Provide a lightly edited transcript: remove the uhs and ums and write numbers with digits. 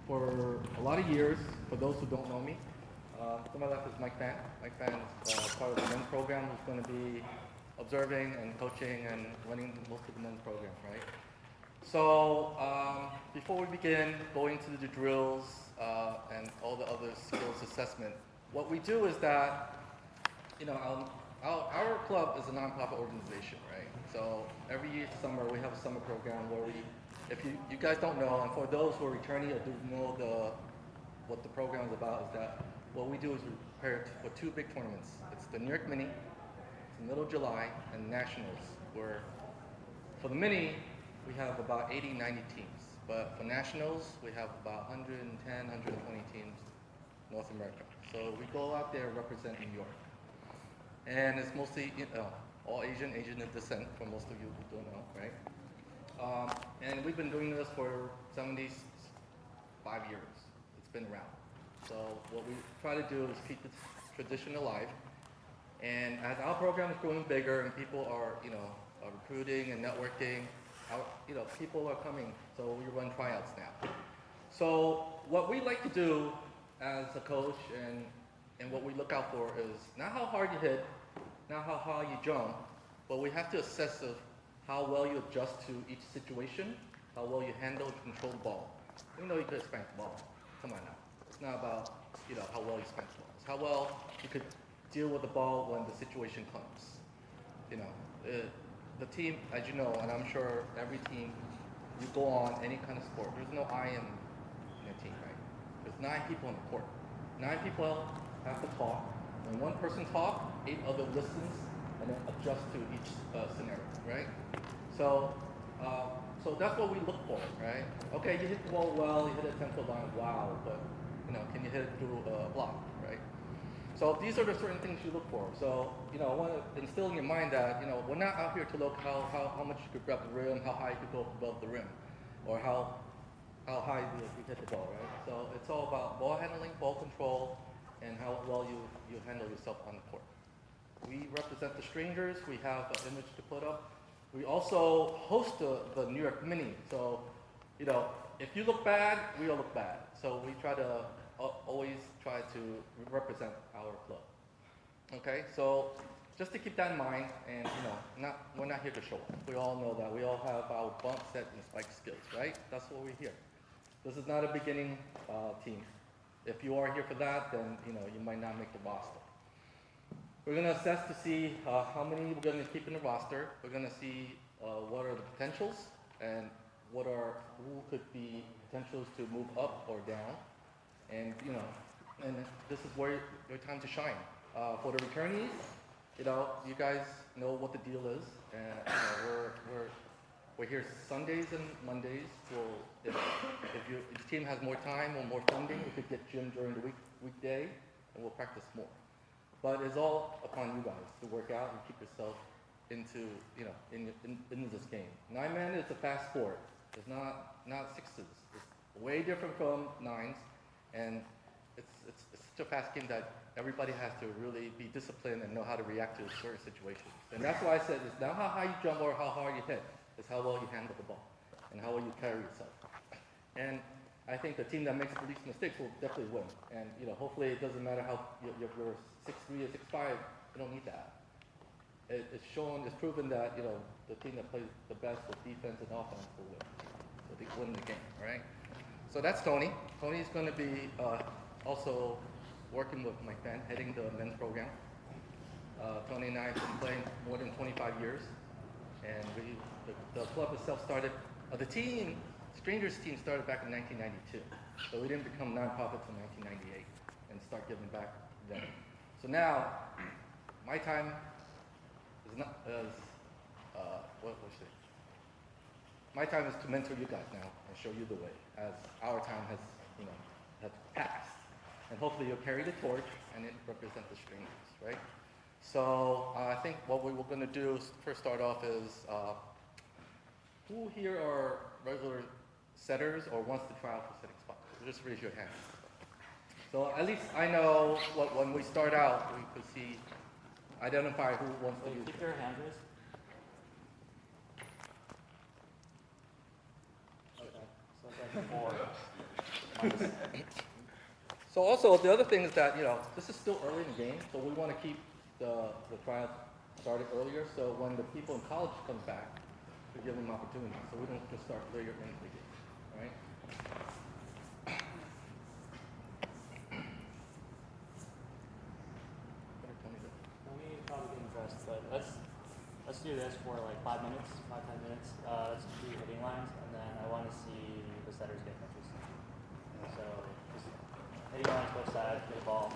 for a lot of years, for those who don't know me, to my left is Mike Fan. Mike Fan is part of the men's program who's going to be observing and coaching and running most of the men's program, right? So before we begin going to the drills and all the other skills assessment, what we do is that, our club is a nonprofit organization, right? So every summer we have a summer program where if you guys don't know, and for those who are returning or do know what the program is about, is that what we do is we prepare for two big tournaments. It's the New York Mini, it's the middle of July, and Nationals, where for the Mini, we have about 80, 90 teams. But for Nationals, we have about 110, 120 teams North America. So we go out there and represent New York. And it's mostly all Asian of descent, for most of you who don't know, right? And we've been doing this for 75 years. It's been around. So what we try to do is keep this tradition alive. And as our program is growing bigger and people are, recruiting and networking, people are coming. So we run tryouts now. So what we like to do as a coach and what we look out for is not how hard you hit, not how high you jump, but we have to assess of how well you adjust to each situation, how well you handle and control the ball. We know you could spank the ball. Come on now. It's not about how well you spank the ball. It's how well you could deal with the ball when the situation comes. The team, as you know, and I'm sure every team you go on any kind of sport, there's no I in a team, right? There's 9 people on the court. 9 people have to talk. When one person talks, 8 other listens and then adjust to each scenario, right? So that's what we look for, right? Okay, you hit the ball well, you hit a 10-foot line, wow, but can you hit it through a block, right? So these are the certain things you look for. So I want to instill in your mind that we're not out here to look how much you could grab the rim, how high you could go above the rim, or how high you hit the ball, right? So it's all about ball handling, ball control, and how well you handle yourself on the court. We represent the strangers. We have an image to put up. We also host the New York Mini. So, if you look bad, we all look bad. So we try to always try to represent our club. Okay, so just to keep that in mind, and we're not here to show off. We all know that. We all have our bump, set, and spike skills, right? That's what we're here. This is not a beginning team. If you are here for that, then you might not make the roster. We're going to assess to see how many we're going to keep in the roster. We're going to see what are the potentials and who could be potentials to move up or down. And and this is where your time to shine. For the returnees, you guys know what the deal is. We're here Sundays and Mondays. If your team has more time or more funding, we could get gym during the weekday, and we'll practice more. But it's all upon you guys to work out and keep yourself into in this game. 9-man is a fast sport. It's not sixes. It's way different from 9s, and it's such a fast game that everybody has to really be disciplined and know how to react to certain situations. And that's why I said it's not how high you jump or how hard you hit. It's how well you handle the ball and how well you carry yourself. And I think the team that makes the least mistakes will definitely win. And hopefully it doesn't matter how you're 6'3" or 6'5". You don't need that. It's proven that the team that plays the best with defense and offense will win. So they win the game, right? So that's Tony. Tony's going to be also working with Mike Fan, heading the men's program. Tony and I have been playing more than 25 years, and the club itself started. The Strangers team started back in 1992, so we didn't become nonprofit until 1998 and start giving back then. So now, my time is my time is to mentor you guys now and show you the way, as our time has passed, and hopefully you'll carry the torch and it represent the Strangers, right? So I think what we were going to do is first start off is who here are regular setters or wants to try out for setting spots? So just raise your hand. So at least I know when we start out, we could identify who wants to use it. Keep your hand raised. Okay, so that's 4. So also, the other thing is that, this is still early in the game, so we want to keep the trials started earlier, so when the people in college come back, we give them opportunity, so we don't just start later in the game, right? We probably getting dressed, but let's do this for like 5 minutes, 5-10 minutes. Let's do hitting lines, and then I want to see the setters get catches. So just hitting lines both sides, get the ball,